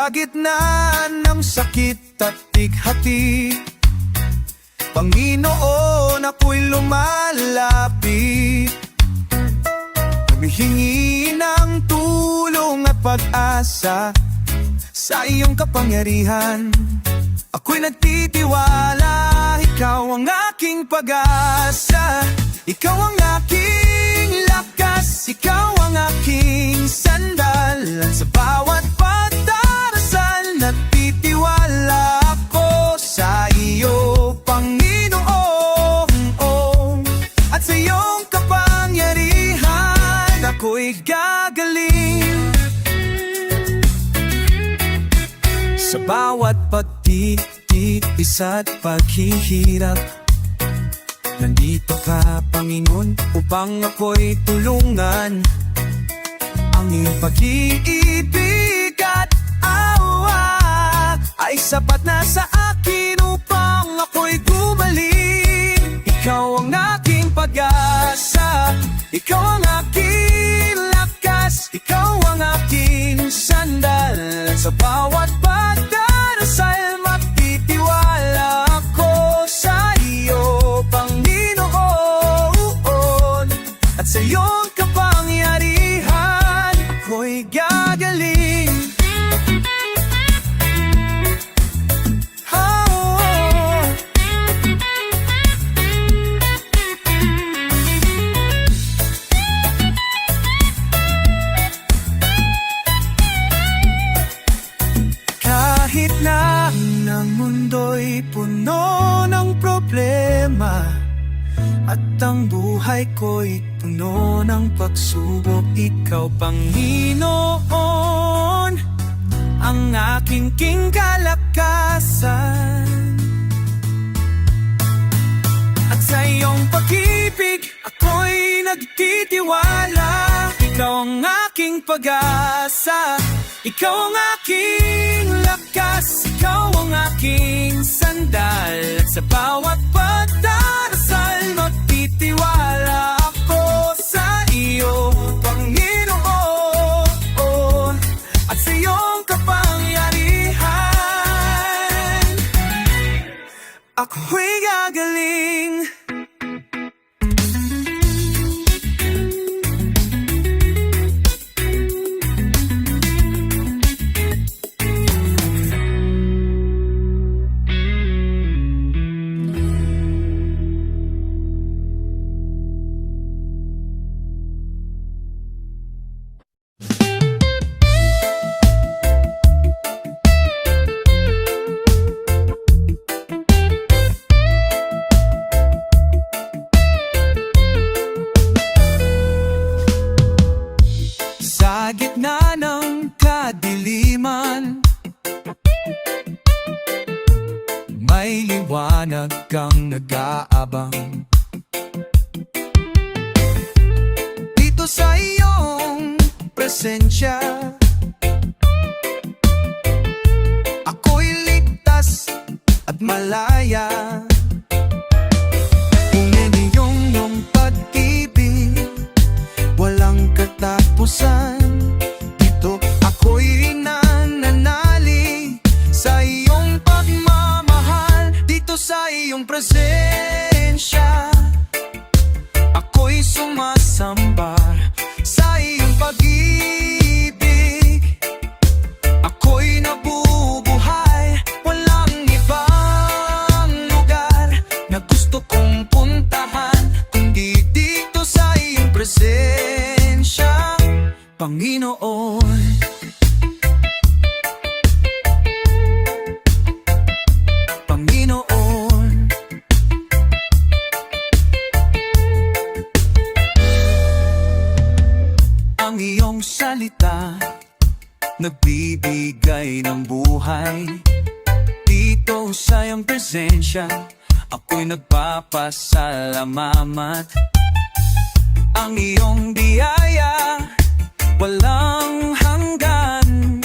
Sa gitna ng sakit at tighati, Panginoon, ako'y lumalapit, humihingi ng tulong at pag-asa. Sa iyong kapangyarihan, ako'y nagtitiwala. Ikaw ang aking pag-asa, ikaw ang aking lakas, ikaw ang aking sandal. At sa bawat pagdarasal, nagtitiwala ako sa iyo, Panginoon. At sa iyong kapangyarihan, ako'y gagaling. Sa bawat pagtitiis at paghihirap, nandito ka, Panginoon, upang ako'y tulungan. Ang iyong pag-iibig at awa ay sapat na sa akin upang ako'y gumaling. Ikaw ang aking pag-asa, ikaw ang aking lakas, ikaw ang aking sandal. Sa bawat pagdarasal, magtitiwala ako sa iyo, Panginoon. At sa iyong kapangyarihan, ako'y gagaling. Kahit na ang mundo'y puno ng problema, at ang buhay ko'y puno ng pagsubok, ikaw, Panginoon, ang aking kalakasan. At sa iyong pag-ibig, ako'y nagtitiwala. Ikaw ang aking pag-asa, ikaw ang aking lakas, ikaw ang aking sandal. At sa bawat pagdarasal, magtitiwala ako sa iyo, Panginoon. At sa iyong kapangyarihan, ako'y gagaling. Sa gitna ng kadiliman, may liwanag kang nag-aabang. Dito sa iyong presensya, ako'y ligtas at malaya. Kung iyong pag-ibig, walang katapusan. Dito ako'y nananalig sa iyong pagmamahal. Dito sa iyong presensya, ako'y sumasamba sa iyong pag-ibig. Ako'y nabubuhay, walang ibang lugar na gusto kong puntahan kundi dito sa iyong presensya, Panginoon. Panginoon, ang iyong salita nagbibigay ng buhay. Dito sa iyong presensya, ako'y nagpapasalamat. Ang iyong biyaya, walang hanggan.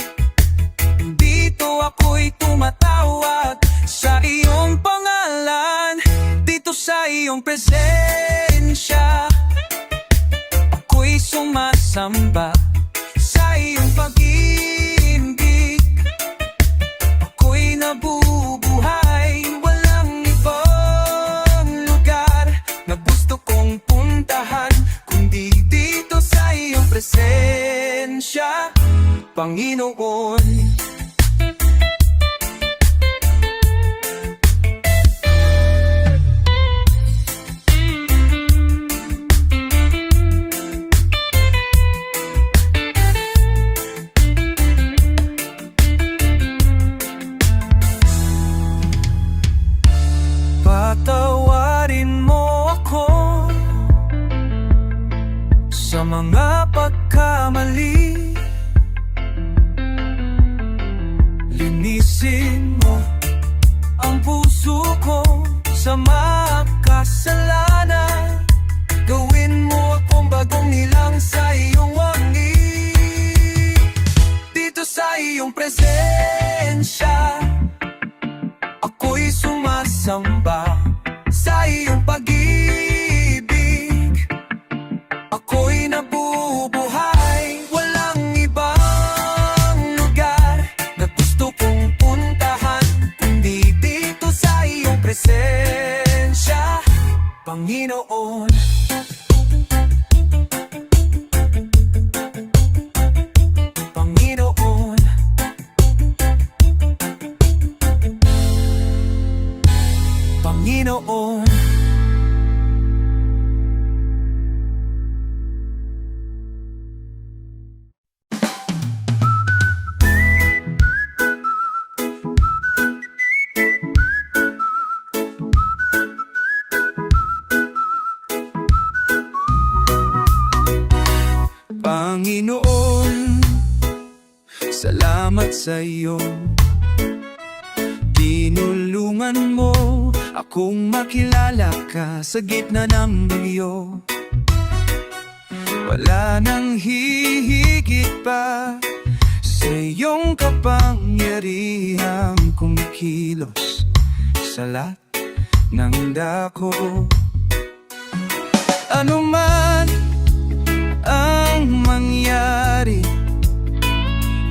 Dito ako'y tumatawag sa iyong pangalan. Dito sa iyong presensya, ako'y sumasamba sa iyong pag-ibig. Panginoon. Patawarin mo ako sa mga pagkamali. Linisin mo ang puso ko sa mga kasalanan. Gawin mo akong bagong nilang sa iyong wangi. Dito sa iyong presensya, ako'y sumasamba sa iyong pag-ibig. Ako'y nabubuhay, walang ibang lugar na gusto kong puntahan kundi dito sa iyong presensya, Panginoon. Panginoon. Panginoon. Panginoon, salamat sa iyo. Tinulungan mo akong makilala ka sa gitna ng bagyo. Wala nang hihigit pa sa iyong kapangyarihang kumikilos sa lahat ng dako. Ano man ang mangyari,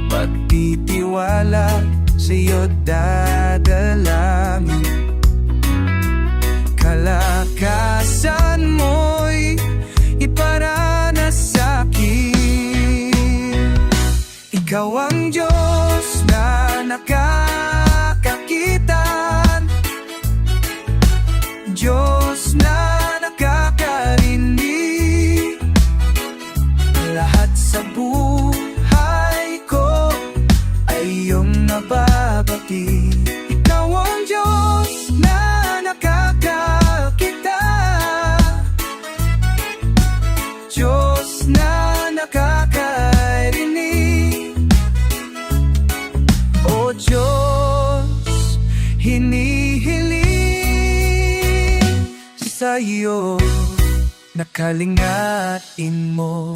pagtitiwala sa iyo dadalangin. Kalakasan mo'y iparanas sa'kin. Ikaw ang Diyos na nakakakitan, Diyos na nakakarinig. Lahat sa buhay ko ay iyong nababati. Ikaw ang Diyos na nakakakita, Diyos na nakakarinig. O Diyos, hinihiling sa iyo, nakalingain mo.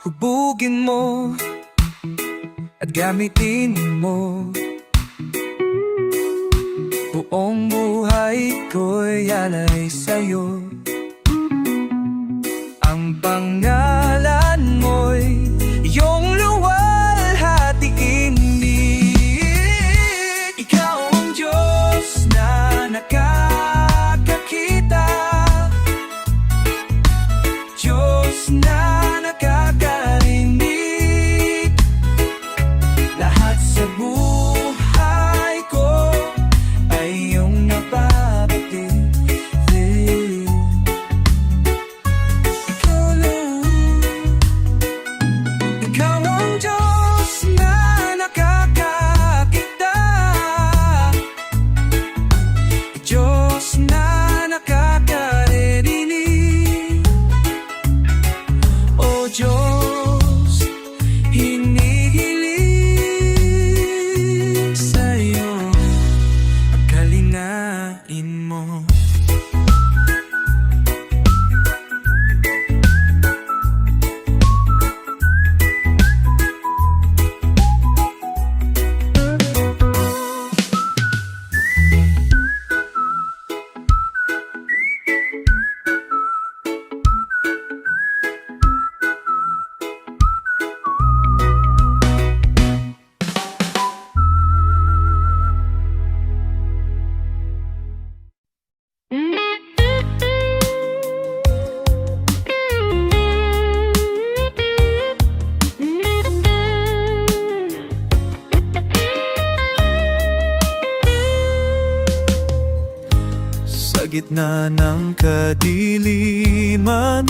Hubugin mo at gamitin mo. Buong buhay ko'y alay sa'yo. Ang pangalan mo'y iyong luwalhatiin. Ikaw ang Diyos na nakakakita, Diyos na nakakarinig. Lahat sa buhay ko ay iyong nababati. Sa gitna ng kadiliman,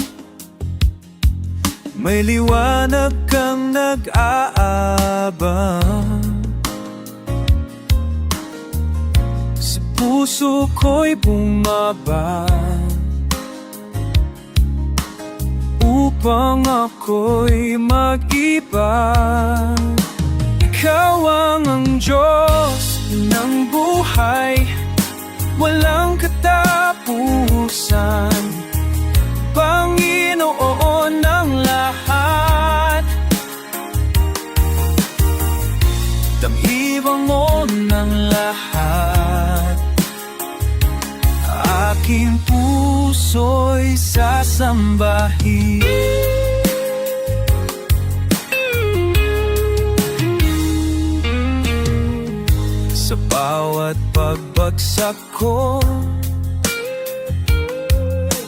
may liwanag kang nag-aabang. Sa puso ko'y bumabang upang ako'y mag-iba. Ikaw ang Diyos ng buhay, walang katapusan, Panginoon ng lahat. Damhiban mo ng lahat, aking puso'y sasambahin. Sa bawat pagbagsak ko,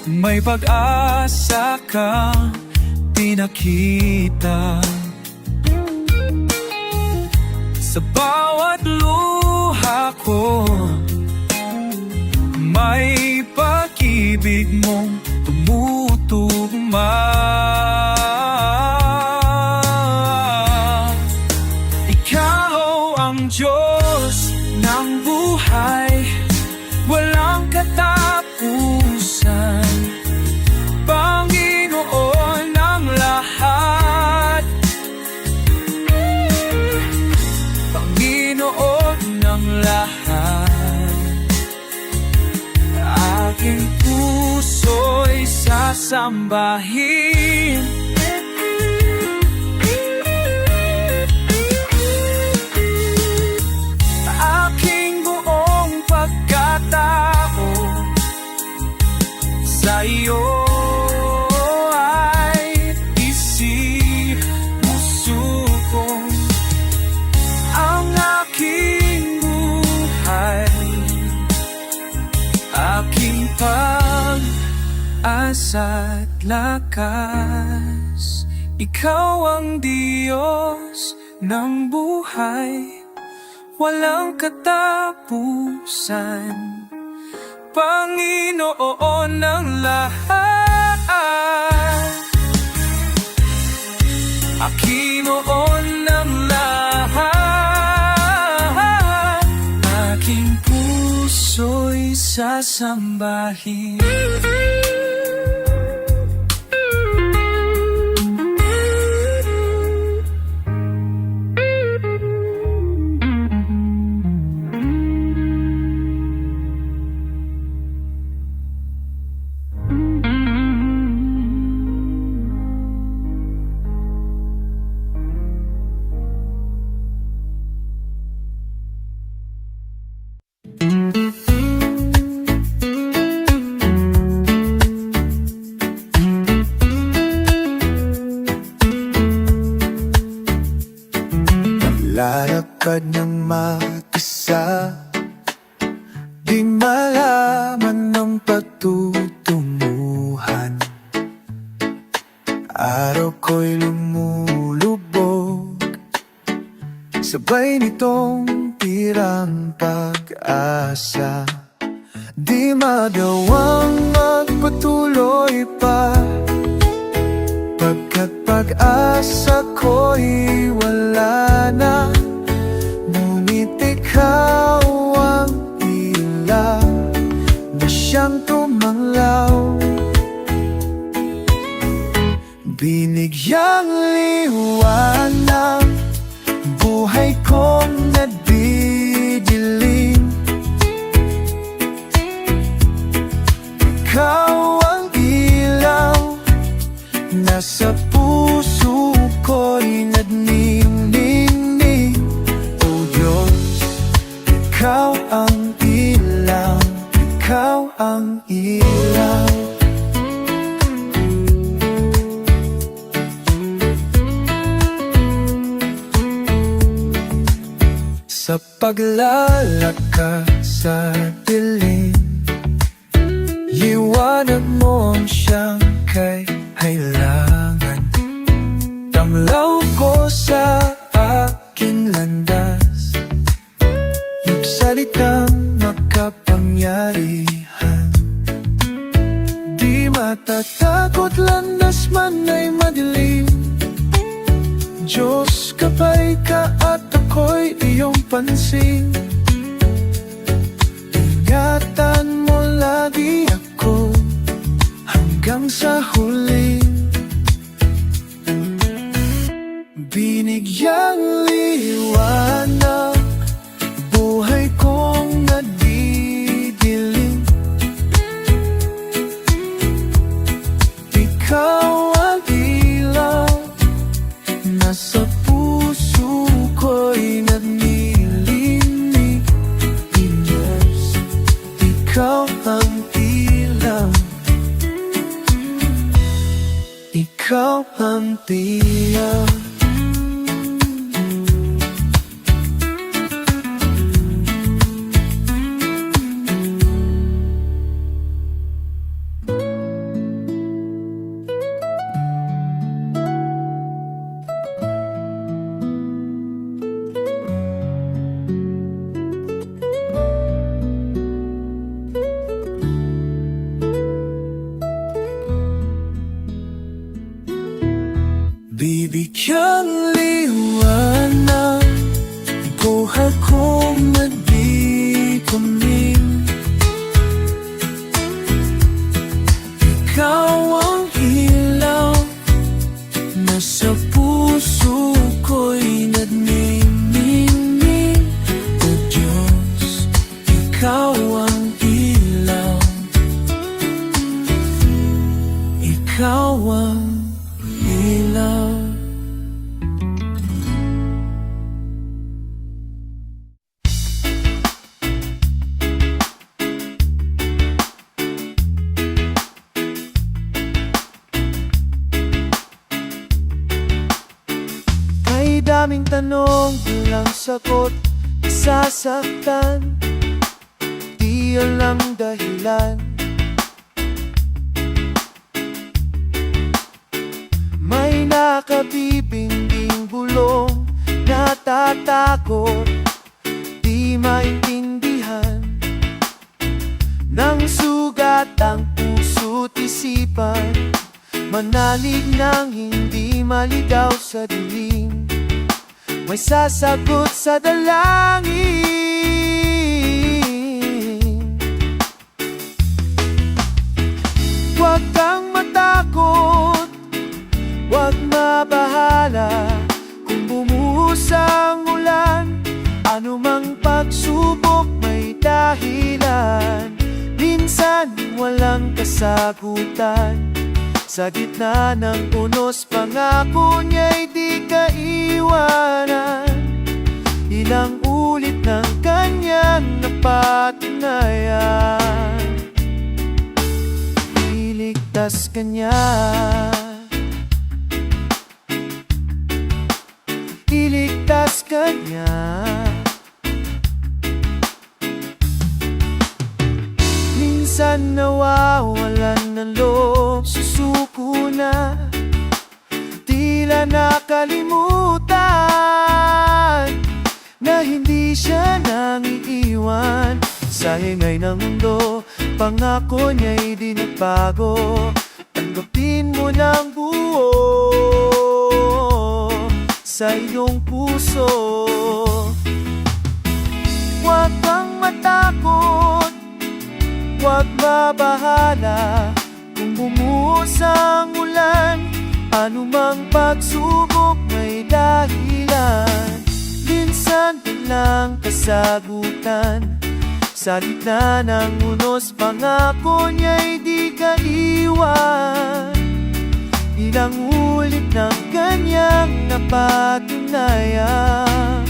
may pag-asa kang pinakita. Sa bawat luha ko, may pag-ibig mong tumutugma. Ikaw ang Diyos ng buhay, walang katapusan, Panginoon ng lahat. Panginoon ng lahat, aking puso'y sasambahin. Aking buong pagkatao sa iyo ay isinusuko. Ang aking buhay, aking pag-asa't lakas. Ikaw ang Diyos ng buhay, walang katapusan, Panginoon ng lahat. Panginoon ng lahat, aking puso'y sasambahin. Lalakad ng mag-isa, di malaman ng patutunguhan. Araw ko'y lumulubog, sabay nitong tirang pag-asa. Di magawang magpatuloy pa, pagkat pag-asa ko'y wala na. Ngunit ikaw ang ilaw na siyang tumanglaw, binigyang liwanag buhay kong nadidilim. Ikaw ang ilaw nasa puso ko'y nagniningning. O Diyos, ikaw ang ilaw, ikaw ang ilaw. Sa paglalakad sa dilim, liwanag mo ang siyang kailangan. Tamlaw ko sa aking landas, yung salitang makapangyarihan. natatakot landas man ay madilim. Diyos, gabay ka at ako'y iyong pansin. Ingatan mo lagi ako hanggang sa huli. Binigyang liwanag buhay kong nadidilim. Ikaw ang ilaw nasa puso ko'y naglilinig. Ikaw ang ilaw, ikaw ang tiyak. Bibigyang liwanag buhay kong nagdidilim. Ikaw ang ilaw nasa puso ko'y nagniningning. O Diyos, ikaw ang ilaw, ikaw ang ilaw. May daming tanong, walang sagot, sasaktan, di alam dahilan. May nakabibinging bulong, natatakot, di maintindihan. Nang sugat ang puso't isipan, manalig nang hindi maligaw sa dilim. May sasagot sa dalangin. Huwag kang matakot, huwag mabahala kung bumuhos ang ulan. Anumang pagsubok may dahilan, minsan walang kasagutan. Sa gitna ng unos, pangako niya'y di kaiwanan. Ilang ulit ng kanyang napatunayan, iligtas ka niya, iligtas ka niya. Minsan nawawalan ng loob, susuko na, tila nakalimutan na hindi siya nang iiwan. Sa hingay ng mundo, pangako niya'y di nagbago. Tanggapin mo ng buo sa iyong puso. Huwag kang matakot, huwag mabahala kung bumuhos ang ulan. Anumang pagsubok may dahilan, minsan walang kasagutan. Sa gitna ng unos, pangako niya'y di kaiwan. Ilang ulit ng kanyang napatunayan,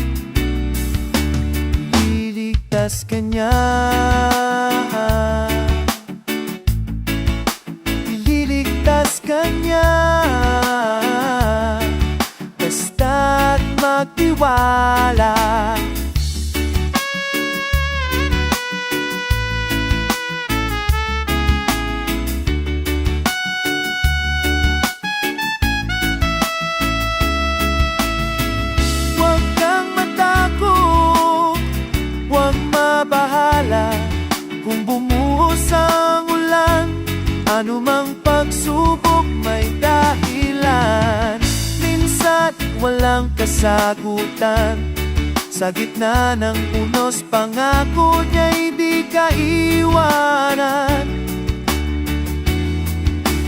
iligtas ka niya, ililigtas ka niya. Basta't magtiwala. Huwag kang matakot, huwag mabahala kung bumuhos ang ulan. Anumang pag kasagutan. Sa gitna ng unos, pangako niya'y di kaiwanan.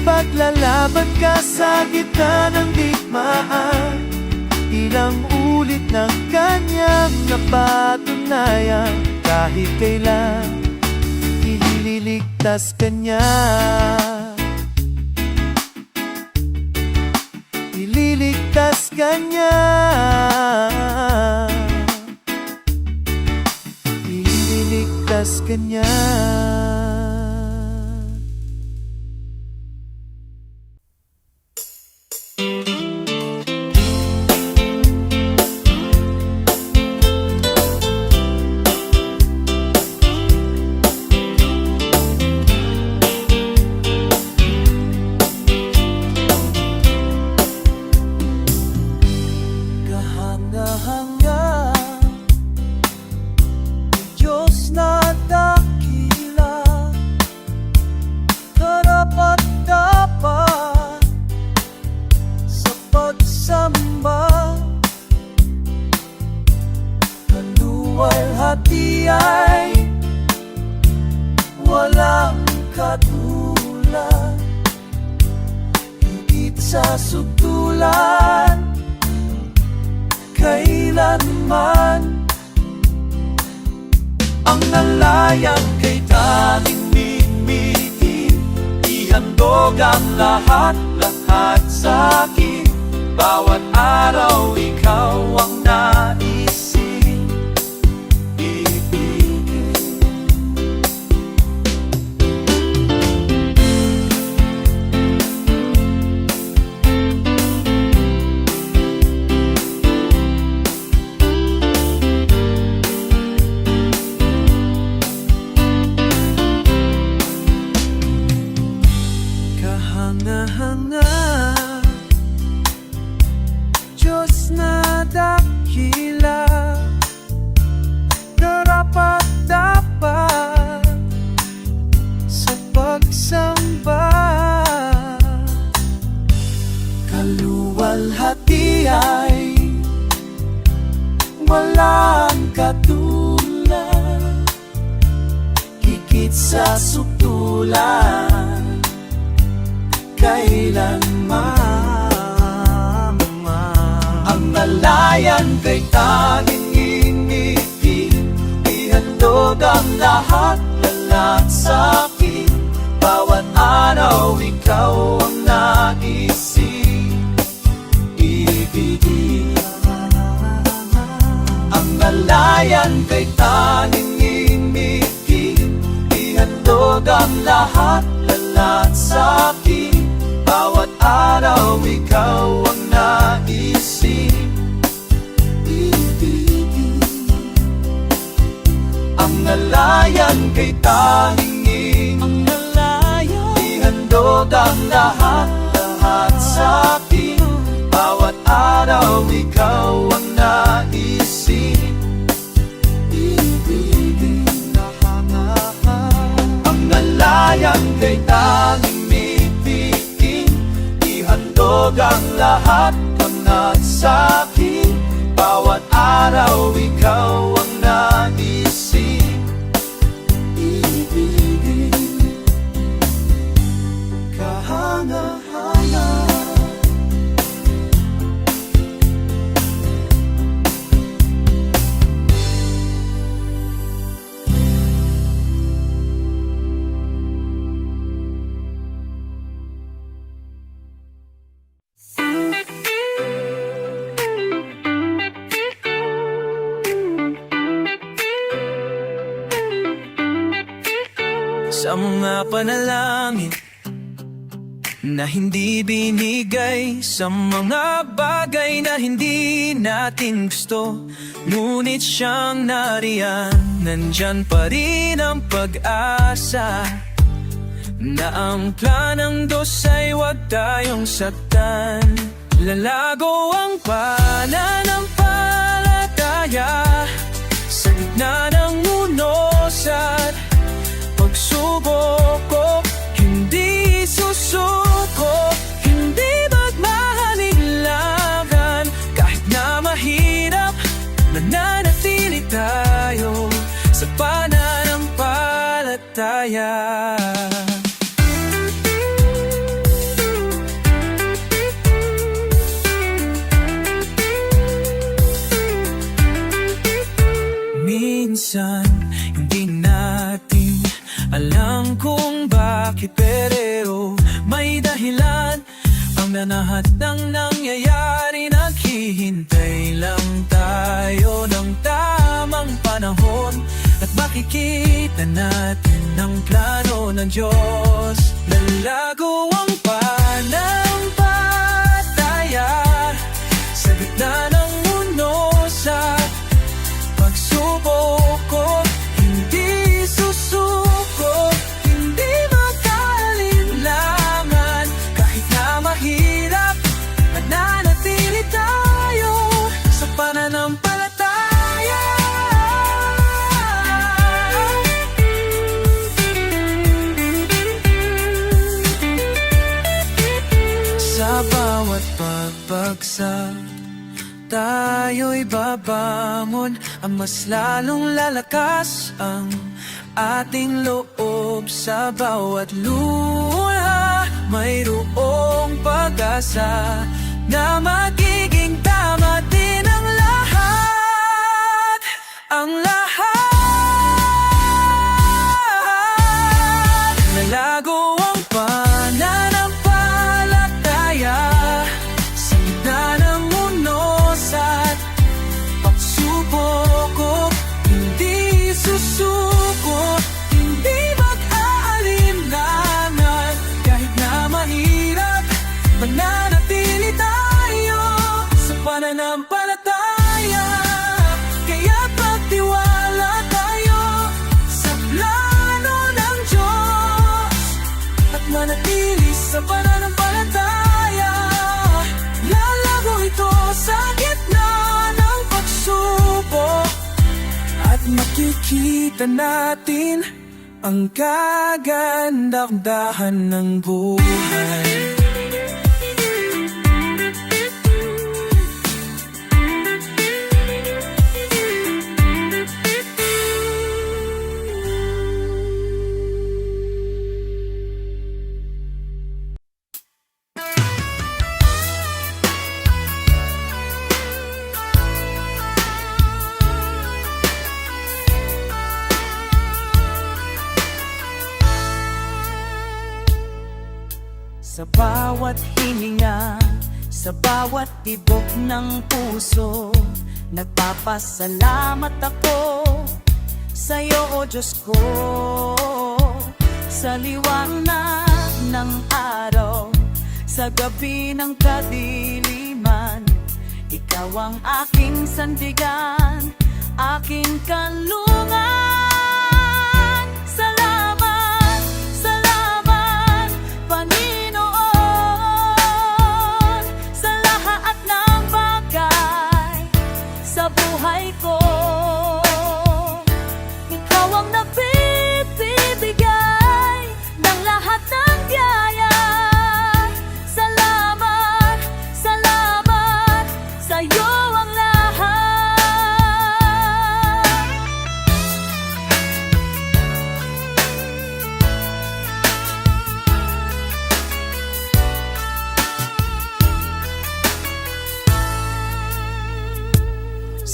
Paglalaban ka sa gitna ng digmaan, ilang ulit ng kanyang napatunayan. Kahit kailan, ililigtas ka niya. Ililigtas ka niya. Ililigtas ka niya. Kahanga-hanga, Diyos na dakila, karapat-dapat sa pagsamba. Kaluwalhati ay walang katulad, higit sa sutulan kailanman. Ang nalayan kay tanging mimitin, ihandog ang lahat sa akin. Bawat araw ikaw ang naisin ibigin. Kahanga-hanga, Diyos na dakila, karapat-dapat sa pagsamba. Kaluwalhati ay walang katulad, higit sa sutulan kailanman. Ang nalayan kay tanging ngingiti, ihandog ang lahat sa akin. Bawat araw ikaw ang naisin ibigin. Ang nalayan kay tanging ngingiti, ihandog ang lahat sa akin. Bawat araw ikaw ang naisin ibigin. Ang nalayan kay tanging ihandog ang lahat sa akin. Bawat araw ikaw ang naisin ibigin. Ang nalayan kay tanging ihandog ang lahat sa akin. Bawat araw ikaw ang naisin ibigin. Kahanga-hanga, sa mga panalangin na hindi binigay, sa mga bagay na hindi natin gusto, ngunit siyang nariyan. Nandyan pa rin ang pag-asa na ang planang Diyos ay huwag tayong saktan. Lalago ang pananampalataya sa gitna ng unos at pagsubok ko. Hindi susuko, hindi magmahalilagan, kahit na minsan hindi natin alam kung bakit, pero may dahilan. Ang lahat ng nangyayari, naghihintay lang tayo ng tamang panahon, at makikita natin ang plano ng Diyos. Lalago ang pananampalataya sa gitna ng mundo, sa pagsubok ko, hindi susuko, hindi magkaalinlangan. Kahit na mahirap, mananatili tayo sa pananampalataya. Sa bawat pagbagsak, tayo'y babangon, ang mas lalong lalakas ang ating loob. Sa bawat luha, mayroong pag-asa na magiging tama din ang lahat. Ang lahat. Nalago ang pananampalataya sa gitna ng unos at pagsubok ko, hindi susuko, hindi mag-aalinlangan. Kahit na mahirap, mananatili tayo sa pananampalataya. Kaya pagtiwala tayo sa plano ng Diyos at manatili sa pananampalataya. Lalago ito sa gitna ng pagsubok, at makikita natin ang kagandahan ng buhay. Sa bawat hininga, sa bawat tibok ng puso, nagpapasalamat ako sa'yo, O Diyos ko. Sa liwanag ng araw, sa gabi ng kadiliman, ikaw ang aking sandigan, aking kalungan. Salamat, salamat, Panginoon, sa lahat ng bagay sa buhay ko. Ikaw ang nagbibigay ng lahat ng biyaya. Salamat, salamat, sa'yo ang lahat.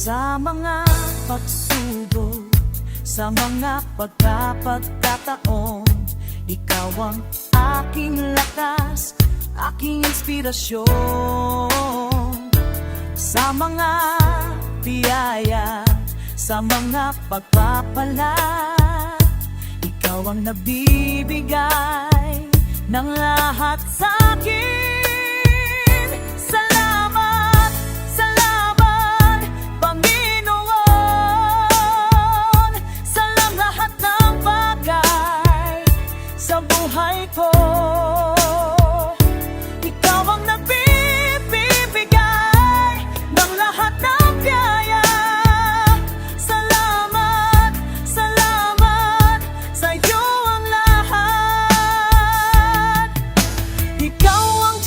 Sa mga pagsubok, sa mga pagkapagkataon, ikaw ang aking lakas, aking inspirasyon. Sa mga biyaya, sa mga pagpapala, ikaw ang nabibigay ng lahat sa akin. Salamat, salamat, Panginoon, sa lahat ng bagay sa buhay ko. Ikaw ang nagbibigay ng lahat ng biyaya. Salamat, salamat, sa'yo ang lahat. Ikaw ang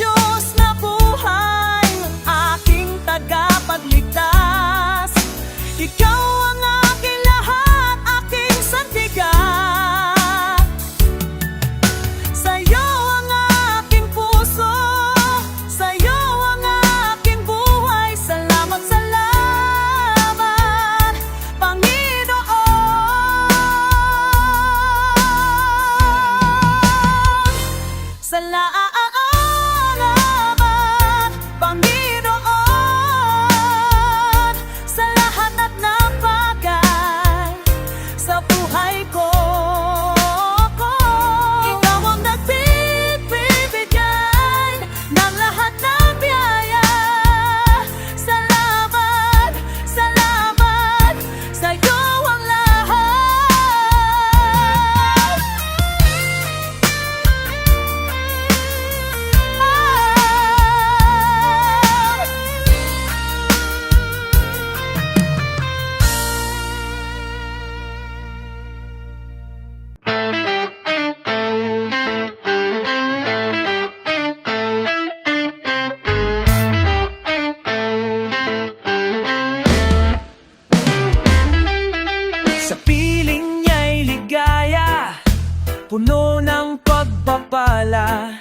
puno ng pagpapala,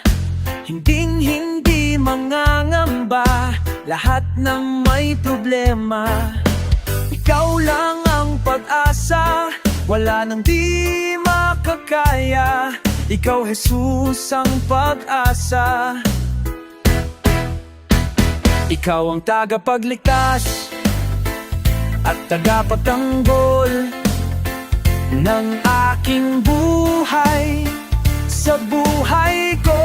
hindi mangangamba, lahat ng may problema. Ikaw lang ang pag-asa, wala nang di makakaya. Ikaw, Jesus, ang pag-asa. Ikaw ang tagapagligtas at tagapagtanggol ng aking buhay. Sa buhay ko,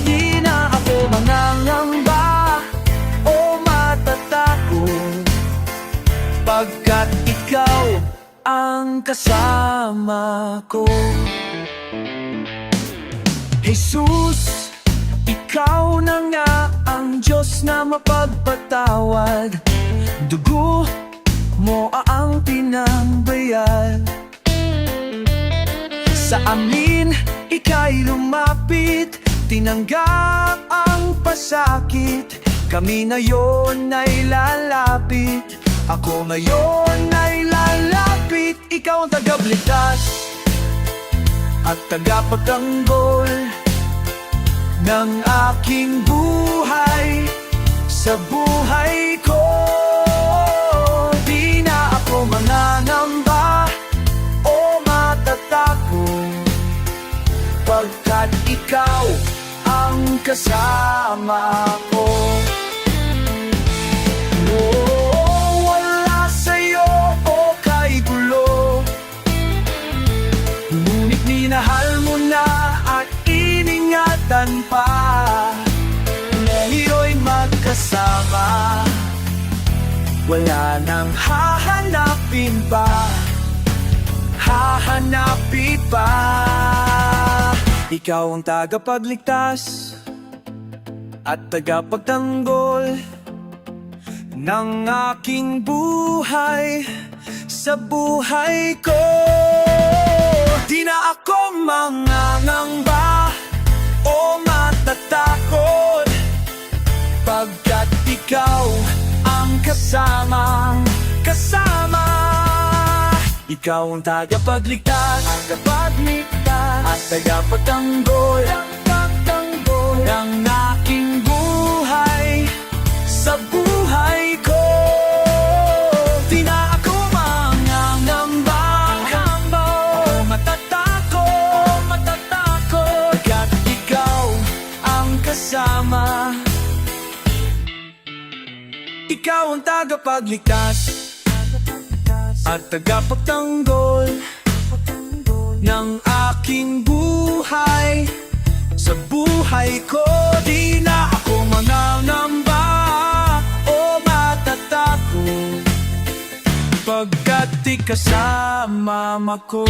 di na ako mangangamba o matatakot, pagkat ikaw ang kasama ko. Jesus, ikaw na nga ang Diyos na mapagpatawad. Dugo mo ang pinangbayad. Sa amin, ika'y lumapit, tinanggap ang pasakit. Kami ngayon ay lalapit, ako ngayon ay lalapit. Ikaw ang tagapagligtas at tagapagtanggol ng aking buhay. Sa buhay ko, di na ako mangangamba o matatakot, pagkat ikaw ang kasama ko. Oh, wala sa'yo o kay gulo, ngunit minahal mo na at iningatan pa. Ngayo'y magkasama, wala nang hahanapin pa, hahanapin pa. Ikaw ang tagapagligtas at tagapagtanggol ng aking buhay. Sa buhay ko, di na ako mangangamba o matatakot, pagkat ikaw ang kasama. Ikaw ang tagapagligtas at tagapagtanggol ng aking buhay. Sa buhay ko, di na ako mangangamba o matatakot, pagkat ikaw ang kasama. Ikaw ang tagapagligtas at tagapagtanggol ng aking buhay. Sa buhay ko, di na ako mangangamba o matatakot, pagkat ikasama ko.